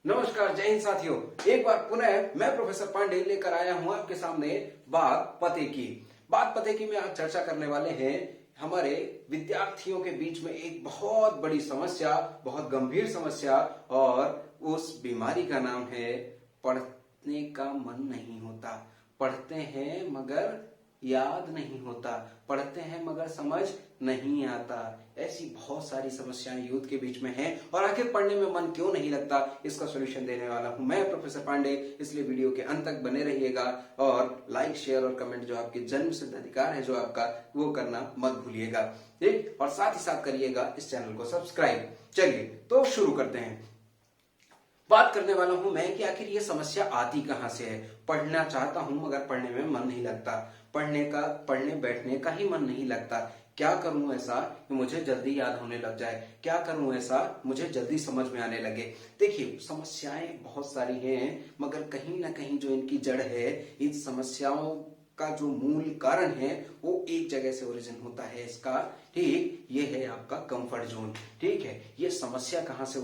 नमस्कार, जय हिंद साथियों। एक बार पुनः मैं प्रोफेसर पांडे लेकर आया हूं आपके सामने बात पते की में आज चर्चा करने वाले हैं हमारे विद्यार्थियों के बीच में एक बहुत बड़ी समस्या, बहुत गंभीर समस्या, और उस बीमारी का नाम है पढ़ने का मन नहीं होता। पढ़ते हैं मगर याद नहीं होता, पढ़ते हैं मगर समझ नहीं आता। ऐसी बहुत सारी समस्याएं यूथ के बीच में हैं, और आखिर पढ़ने में मन क्यों नहीं लगता, इसका सॉल्यूशन देने वाला हूं मैं प्रोफेसर पांडे। इसलिए वीडियो के अंत तक बने रहिएगा, और लाइक, शेयर और कमेंट जो आपके जन्म सिद्ध अधिकार है जो आपका, वो करना मत भूलिएगा, ठीक। और साथ ही साथ करिएगा इस चैनल को सब्सक्राइब। चलिए तो शुरू करते हैं। बात करने वाला हूं मैं कि आखिर ये समस्या आती कहां से है। पढ़ना चाहता हूं मगर पढ़ने में मन नहीं लगता, पढ़ने बैठने का ही मन नहीं लगता। क्या करूं ऐसा कि मुझे जल्दी याद होने लग जाए, क्या करूं ऐसा मुझे जल्दी समझ में आने लगे। देखिए, समस्याएं बहुत सारी हैं, मगर कहीं ना कहीं जो इनकी जड़ है, इन समस्याओं का जो मूल कारण है वो एक जगह से ओरिजिन होता है इसका, ठीक। ये है आपका कंफर्ट जोन, ठीक है। ये समस्या कहां से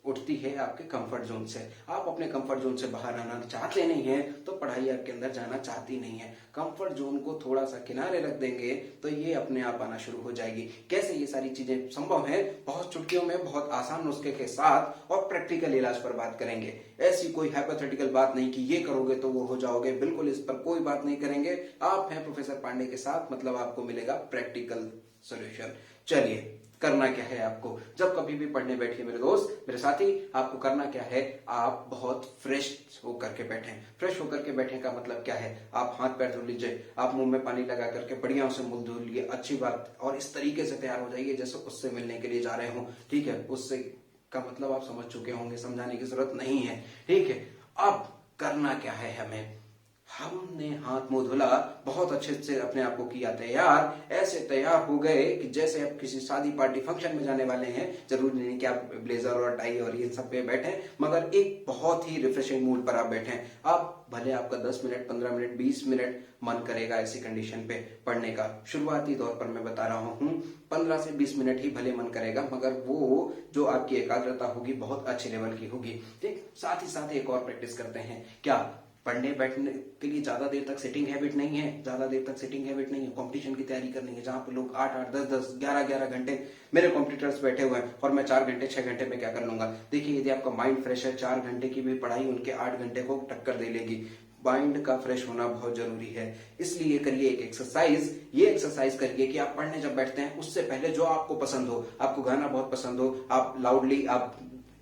उठती है? आपके कंफर्ट जोन से। आप अपने कंफर्ट जोन से बाहर आना चाहते नहीं है तो पढ़ाई आपके अंदर जाना चाहती नहीं है। कंफर्ट जोन को थोड़ा सा किनारे रख देंगे तो ये अपने आप आना शुरू हो जाएगी। कैसे ये सारी चीजें संभव है? बहुत चुटकियों में, बहुत आसान नुस्खे के साथ और प्रैक्टिकल इलाज पर बात करेंगे। ऐसी कोई हाइपोथेटिकल बात नहीं कि ये करोगे तो वो हो जाओगे, बिल्कुल इस पर कोई बात नहीं करेंगे। आप हैं प्रोफेसर पांडे के साथ, मतलब आपको मिलेगा प्रैक्टिकल सॉल्यूशन। चलिए, करना क्या है आपको? जब कभी भी पढ़ने बैठिए मेरे दोस्त, मेरे साथी, आपको करना क्या है? आप बहुत फ्रेश होकर के बैठें। फ्रेश होकर के बैठे का मतलब क्या है? आप हाथ पैर धो लीजिए, आप मुंह में पानी लगा करके बढ़िया से मुंह धो लिए, अच्छी बात। और इस तरीके से तैयार हो जाइए जैसे उससे मिलने के लिए जा रहे हो, ठीक है। उससे का मतलब आप समझ चुके होंगे, समझाने की जरूरत नहीं है, ठीक है। अब करना क्या है हमें? हमने हाथ मुंह धुला, बहुत अच्छे से अपने आप को किया तैयार, ऐसे तैयार हो गए कि जैसे आप किसी शादी पार्टी फंक्शन में जाने वाले हैं। जरूरी नहीं कि आप ब्लेजर और टाई और ये सब पे बैठे, मगर एक बहुत ही रिफ्रेशिंग मूड पर आप बैठे। आप भले आपका 10 मिनट, 15 मिनट, 20 मिनट मन करेगा ऐसी कंडीशन पे पढ़ने का। शुरुआती दौर पर मैं बता रहा हूँ 15 से 20 मिनट ही भले मन करेगा, मगर वो जो आपकी एकाग्रता होगी बहुत अच्छे लेवल की होगी, ठीक। साथ ही साथ एक और प्रैक्टिस करते हैं। क्या? पढ़ने बैठने के लिए ज्यादा देर तक सिटिंग हैबिट नहीं है, ज्यादा देर तक सिटिंग हैबिट नहीं है। कंपटीशन की तैयारी करनी है जहां पे लोग 8-8, 10-10, 11-11 घंटे मेरे कॉम्पिटिटर्स बैठे हुए हैं, और मैं 4 घंटे 6 घंटे में क्या कर लूंगा। देखिए, यदि आपका माइंड फ्रेश है, 4 घंटे की भी पढ़ाई उनके 8 घंटे को टक्कर दे लेगी। माइंड का फ्रेश होना बहुत जरूरी है, इसलिए करिए एक एक्सरसाइज। ये एक्सरसाइज करिए कि आप पढ़ने जब बैठते हैं उससे पहले जो आपको पसंद हो, आपको गाना बहुत पसंद हो, आप लाउडली आप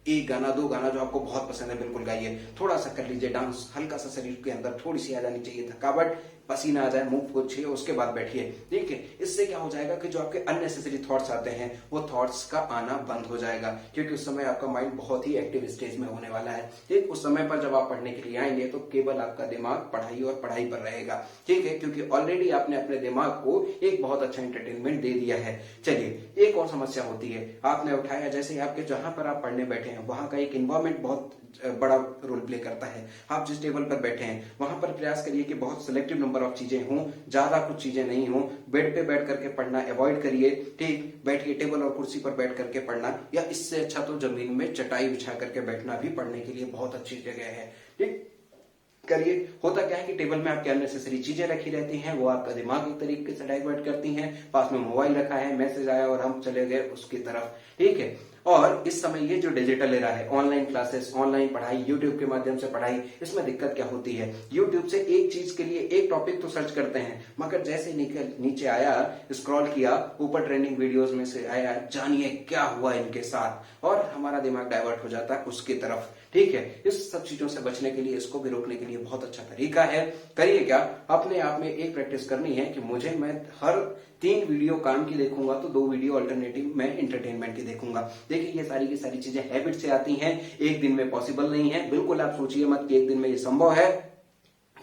एक गाना, 2 गाना जो आपको बहुत पसंद है बिल्कुल गाइए। थोड़ा सा कर लीजिए डांस, हल्का सा शरीर के अंदर थोड़ी सी आ जानी चाहिए थकावट, पसीना आ जाए, मुंह पोछिए, उसके बाद बैठिए, ठीक है। इससे क्या हो जाएगा कि जो आपके अननेसेसरी थॉट्स आते हैं वो थॉट्स का आना बंद हो जाएगा, क्योंकि उस समय आपका माइंड बहुत ही एक्टिव स्टेज में होने वाला है, ठीक। उस समय पर जब आप पढ़ने के लिए आएंगे तो केवल आपका दिमाग पढ़ाई और पढ़ाई पर रहेगा, ठीक है, क्योंकि ऑलरेडी आपने अपने दिमाग को एक बहुत अच्छा एंटरटेनमेंट दे दिया है। चलिए, एक और समस्या होती है। आपने उठाया, जैसे आपके जहां पर आप पढ़ने बैठे हैं वहां का एक एनवायरमेंट बहुत बड़ा रोल प्ले करता है। आप जिस टेबल पर बैठे हैं वहां पर प्रयास करिए कि बहुत सिलेक्टिव नंबर ऑफ चीजें हों, ज्यादा कुछ चीजें नहीं हों। बेड पे बैठ करके पढ़ना अवॉइड करिए, ठीक। बैठिए टेबल और कुर्सी पर बैठ करके पढ़ना, या इससे अच्छा तो जमीन में चटाई बिछा करके बैठना भी पढ़ने के लिए बहुत अच्छी जगह है, ठीक। करिए। होता क्या है कि टेबल में आपके अननेसेसरी चीजें रखी रहती हैं, वो आपका दिमाग एक तरीके से डाइवर्ट करती हैं। पास में मोबाइल रखा है, मैसेज आया और हम चले गए उसकी तरफ, ठीक है। और इस समय ये जो डिजिटल एरा है, ऑनलाइन क्लासेस, ऑनलाइन पढ़ाई, यूट्यूब के माध्यम से पढ़ाई, इसमें दिक्कत क्या होती है? यूट्यूब से एक चीज के लिए एक टॉपिक तो सर्च करते हैं, मगर जैसे नीचे आया, स्क्रॉल किया, ऊपर ट्रेंडिंग वीडियोस में से आया, जानिए क्या हुआ इनके साथ, और हमारा दिमाग डाइवर्ट हो जाता है उसकी तरफ, ठीक है। इस सब चीजों से बचने के लिए, इसको भी रोकने के लिए बहुत अच्छा तरीका है। करिए क्या? अपने आप में एक प्रैक्टिस करनी है कि मैं हर 3 वीडियो काम की देखूंगा तो 2 वीडियो अल्टरनेटिव मैं एंटरटेनमेंट की देखूंगा। देखिए, ये सारी की सारी चीजें हैबिट से आती हैं, एक दिन में पॉसिबल नहीं है। बिल्कुल आप सोचिए मत कि एक दिन में ये संभव है।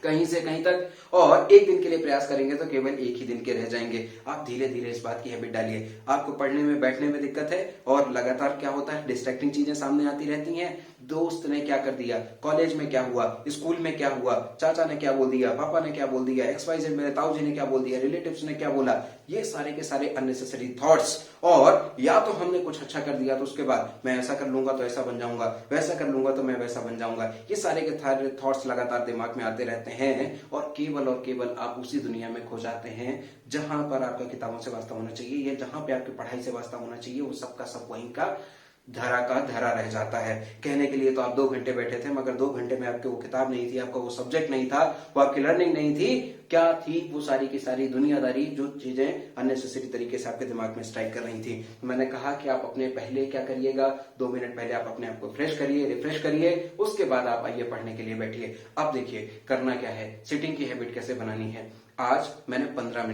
कहीं से कहीं तक, और एक दिन के लिए प्रयास करेंगे तो केवल एक ही दिन के रह जाएंगे। आप धीरे धीरे इस बात की हैबिट डालिए। आपको पढ़ने में बैठने में दिक्कत है और लगातार क्या होता है, डिस्ट्रैक्टिंग चीजें सामने आती रहती हैं। दोस्त ने क्या कर दिया, कॉलेज में क्या हुआ, स्कूल में क्या हुआ, चाचा ने क्या बोल दिया, पापा ने क्या बोल दिया, XYZ मेरे ताऊ जी ने क्या बोल दिया, रिलेटिव्स ने क्या बोला, ये सारे के सारे अननेसेसरी थॉट्स। और या तो हमने कुछ अच्छा कर दिया तो उसके बाद मैं ऐसा कर लूंगा तो ऐसा बन जाऊंगा, वैसा कर लूंगा तो मैं वैसा बन जाऊंगा, ये सारे के सारे थॉट्स लगातार दिमाग में आते रहते हैं और केवल आप उसी दुनिया में खो जाते हैं जहां पर आपका किताबों से वास्ता होना चाहिए या जहां पे आपकी पढ़ाई से वास्ता होना चाहिए। वो सबका सब वहीं का धरा का धरा रह जाता है। कहने के लिए तो आप 2 घंटे बैठे थे, मगर 2 घंटे में आपके वो किताब नहीं थी, आपका वो सब्जेक्ट नहीं था, वो आपकी लर्निंग नहीं थी। क्या थी वो सारी की सारी दुनियादारी, जो चीजें अननेसेसरी तरीके से आपके दिमाग में स्ट्राइक कर रही थी। तो मैंने कहा कि आप अपने पहले क्या करिएगा, 2 मिनट पहले आप अपने आप को फ्रेश करिए, रिफ्रेश करिए, उसके बाद आप आइए पढ़ने के लिए बैठिए। अब देखिए करना क्या है, सिटिंग की हैबिट कैसे बनानी है। आज मैंने 15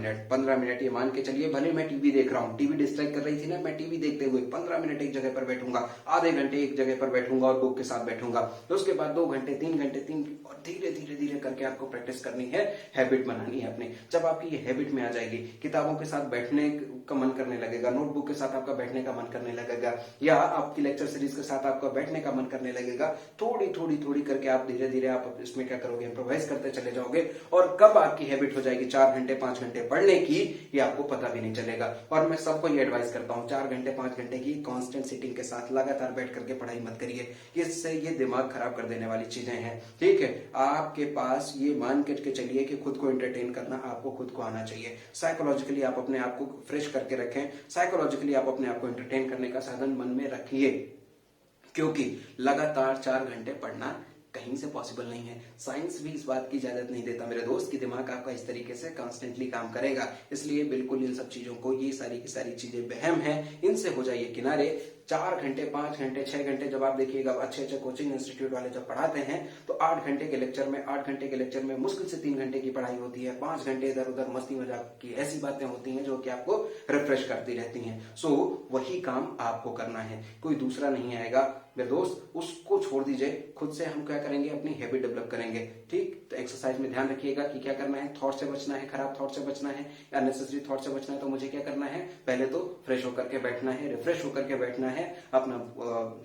मिनट ये मान के चलिए, भले मैं टीवी देख रहा हूँ, टीवी डिस्ट्रैक्ट कर रही थी ना, मैं टीवी देखते हुए 15 मिनट एक जगह पर बैठूंगा, आधे घंटे एक जगह पर बैठूंगा और बुक के साथ बैठूंगा। तो उसके बाद 2 घंटे 3 घंटे और धीरे धीरे धीरे करके आपको प्रैक्टिस करनी है, हैबिट बनानी है अपनी। जब आपकी ये हैबिट में आ जाएगी, किताबों के साथ बैठने का मन करने लगेगा, नोटबुक के साथ आपका बैठने का मन करने लगेगा, या आपकी लेक्चर सीरीज के साथ आपका बैठने का मन करने लगेगा, थोड़ी करके आप धीरे धीरे आप इसमें क्या करोगे, इम्प्रोवाइज करते चले जाओगे। और कब आपकी हैबिट हो जाएगी 4 घंटे 5 घंटे पढ़ने की, ये आपको पता भी नहीं चलेगा। और मैं सबको ये एडवाइस करता हूँ, 4 घंटे 5 घंटे की कांस्टेंट सिटिंग के साथ लगातार बैठ करके पढ़ाई मत करिए, इससे ये दिमाग खराब कर देने वाली चीजें हैं। ठीक है, आपके पास ये मान के चलिए कि खुद को एंटरटेन करना आपको खुद को आना चाहिए। साइकोलॉजिकली आप अपने आप को फ्रेश करके रखें, साइकोलॉजिकली आप अपने आप को एंटरटेन करने का साधन मन में रखिए, क्योंकि लगातार 4 घंटे पढ़ना कहीं से पॉसिबल नहीं है। साइंस भी इस बात की इजाजत नहीं देता मेरे दोस्त, कि दिमाग आपका इस तरीके से कॉन्स्टेंटली काम करेगा। इसलिए बिल्कुल इन सब चीजों को, ये सारी की सारी चीजें वहम है, इनसे हो जाइए किनारे। 4 घंटे 5 घंटे 6 घंटे जब आप देखिएगा, अच्छे कोचिंग इंस्टीट्यूट वाले जब पढ़ाते हैं तो 8 घंटे के लेक्चर में मुश्किल से 3 घंटे की पढ़ाई होती है, 5 घंटे इधर उधर मस्ती मजाक की ऐसी बातें होती हैं जो कि आपको रिफ्रेश करती रहती हैं। सो वही काम आपको करना है, कोई दूसरा नहीं आएगा मेरे दोस्त, उसको छोड़ दीजिए। खुद से हम क्या करेंगे, अपनी हैबिट डेवलप करेंगे। ठीक, तो एक्सरसाइज में ध्यान रखिएगा कि क्या करना है, थॉट से बचना है, खराब थॉट से बचना है, अननेसेसरी थॉट से बचना है। तो मुझे क्या करना है, पहले तो फ्रेश होकर के बैठना है, रिफ्रेश होकर के बैठना है, अपना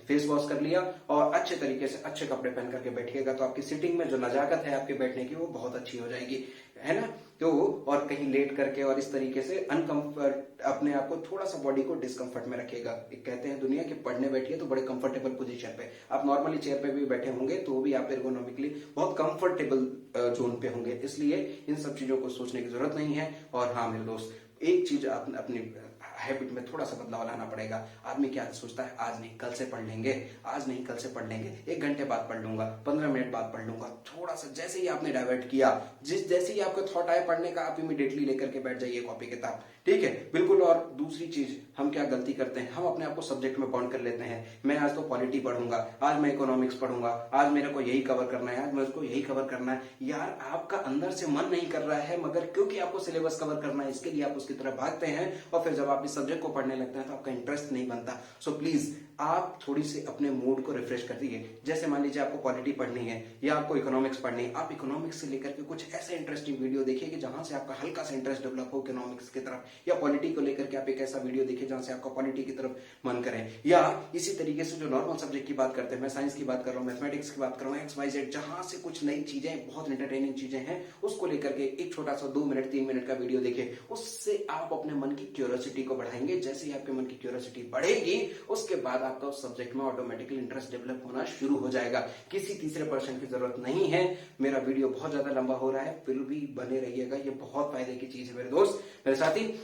फेस वॉश कर लिया और अच्छे तरीके से अच्छे कपड़े पहन करके बैठिएगा, तो आपकी सिटिंग में जो नजाकत है आपके बैठने की वो बहुत अच्छी हो जाएगी, है ना। तो और कहीं लेट करके और इस तरीके से अनकंफर्ट, अपने आप को थोड़ा सा बॉडी को डिस्कंफर्ट में रखिएगा। कहते हैं दुनिया कि पढ़ने बैठिए तो बड़े कंफर्टेबल पोजीशन पे, आप नॉर्मली चेयर पे भी बैठे होंगे तो भी आप एर्गोनॉमिकली बहुत कंफर्टेबल जोन पे होंगे, इसलिए इन सब चीजों को सोचने की जरूरत नहीं है। और हाँ मेरे दोस्त, एक चीज अपनी हैबिट में थोड़ा सा बदलाव लाना पड़ेगा। आदमी क्या सोचता है, आज नहीं कल से पढ़ लेंगे, आज नहीं कल से पढ़ लेंगे, 1 घंटे बाद पढ़ लूंगा, 15 मिनट बाद पढ़ लूंगा। थोड़ा सा जैसे ही आपने डाइवर्ट किया, जैसे ही आपको थॉट आए पढ़ने का, आप इमीडिएटली लेकर के बैठ जाइए कॉपी किताब। ठीक है, बिल्कुल। और दूसरी चीज हम क्या गलती करते हैं, हम अपने आप को सब्जेक्ट में बाउंड कर लेते हैं। मैं आज तो पॉलिटी पढ़ूंगा, आज मैं इकोनॉमिक्स पढ़ूंगा, आज मेरे को यही कवर करना है, आज मेरे को यही कवर करना है। यार आपका अंदर से मन नहीं कर रहा है, मगर क्योंकि आपको सिलेबस कवर करना है, इसके लिए आप उसकी तरफ भागते हैं, और फिर जब आप इस सब्जेक्ट को पढ़ने लगते हैं तो आपका इंटरेस्ट नहीं बनता। सो प्लीज आप थोड़ी सी अपने मूड को रिफ्रेश कर दीजिए। जैसे मान लीजिए आपको पॉलिटी पढ़नी है या आपको इकोनॉमिक्स पढ़नी है, आप इकोनॉमिक्स से लेकर के कुछ ऐसे इंटरेस्टिंग वीडियो देखिए कि जहां से आपका हल्का सा इंटरेस्ट डेवलप हो इकोनॉमिक्स की तरफ, या पॉलिटी को लेकर के आप एक ऐसा वीडियो देखिए जहां से आपका पॉलिटी की तरफ मन करे। या इसी तरीके से जो नॉर्मल सब्जेक्ट की बात करते हैं, मैं साइंस की बात कर रहा हूँ, मैथमेटिक्स की बात कर रहा हूँ, XYZ, जहां से कुछ नई चीजें, बहुत इंटरटेनिंग चीजें हैं, उसको लेकर के एक छोटा सा 2 मिनट 3 मिनट का वीडियो देखिए। उससे आप अपने मन की क्यूरियोसिटी को बढ़ाएंगे। जैसे ही आपके मन की क्यूरियोसिटी बढ़ेगी, उसके बाद आपका उस सब्जेक्ट में ऑटोमेटिकली इंटरेस्ट डेवलप होना शुरू हो जाएगा। किसी तीसरे पर्सन की जरूरत नहीं है। मेरा वीडियो बहुत ज्यादा लंबा हो रहा है, फिर भी बने रहिएगा, ये बहुत फायदे की चीज है मेरे दोस्त, मेरे साथी।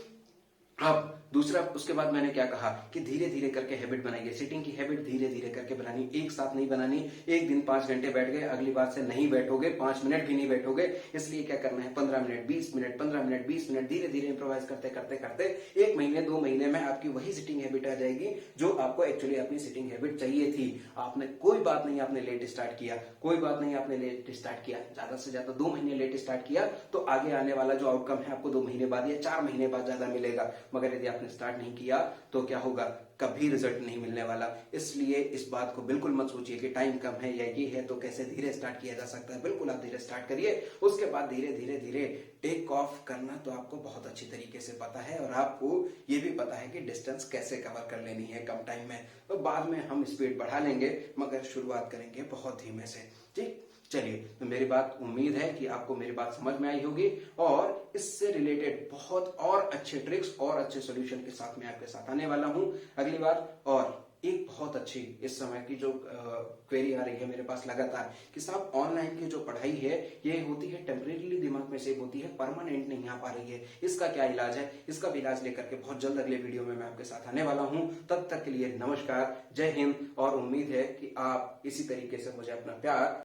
अब दूसरा, उसके बाद मैंने क्या कहा कि धीरे धीरे करके हैबिट बनाइए। सिटिंग की हैबिट धीरे धीरे करके बनानी, एक साथ नहीं बनानी। एक दिन 5 घंटे बैठ गए, अगली बार से नहीं बैठोगे, 5 मिनट भी नहीं बैठोगे। इसलिए क्या करना है, 15 मिनट 20 मिनट 15 मिनट 20 मिनट धीरे धीरे इंप्रोवाइज करते करते करते 1 महीने 2 महीने में आपकी वही सिटिंग हैबिट आ जाएगी जो आपको एक्चुअली अपनी सिटिंग हैबिट चाहिए थी। आपने कोई बात नहीं, आपने लेट स्टार्ट किया, कोई बात नहीं, आपने लेट स्टार्ट किया, ज्यादा से ज्यादा 2 महीने लेट स्टार्ट किया तो आगे आने वाला जो आउटकम है आपको 2 महीने बाद या 4 महीने बाद ज्यादा मिलेगा। मगर यदि आपने स्टार्ट नहीं किया तो क्या होगा, कभी रिजल्ट नहीं मिलने वाला। इसलिए इस बात को बिल्कुल मत सोचिए कि टाइम कम है या ये है तो कैसे धीरे स्टार्ट किया जा सकता है। बिल्कुल आप धीरे स्टार्ट करिए, उसके बाद धीरे धीरे धीरे टेक ऑफ करना तो आपको बहुत अच्छी तरीके से पता है, और आपको ये भी पता है कि डिस्टेंस कैसे कवर कर लेनी है कम टाइम में। तो बाद में हम स्पीड बढ़ा लेंगे, मगर शुरुआत करेंगे बहुत धीमे से। ठीक, चलिए, तो मेरी बात, उम्मीद है कि आपको मेरी बात समझ में आई होगी, और इससे रिलेटेड बहुत और अच्छे ट्रिक्स और अच्छे सॉल्यूशन के साथ मैं आपके साथ आने वाला हूं अगली बार। और एक बहुत अच्छी इस समय की जो क्वेरी आ रही है मेरे पास लगातार कि साहब ऑनलाइन की जो पढ़ाई है ये होती है टेम्परेरीली, दिमाग में सेव होती है, परमानेंट नहीं आ पा रही है, इसका क्या इलाज है? इसका भी इलाज लेकर के बहुत जल्द अगले वीडियो में मैं आपके साथ आने वाला हूं। तब तक के लिए नमस्कार, जय हिंद, और उम्मीद है कि आप इसी तरीके से मुझे अपना प्यार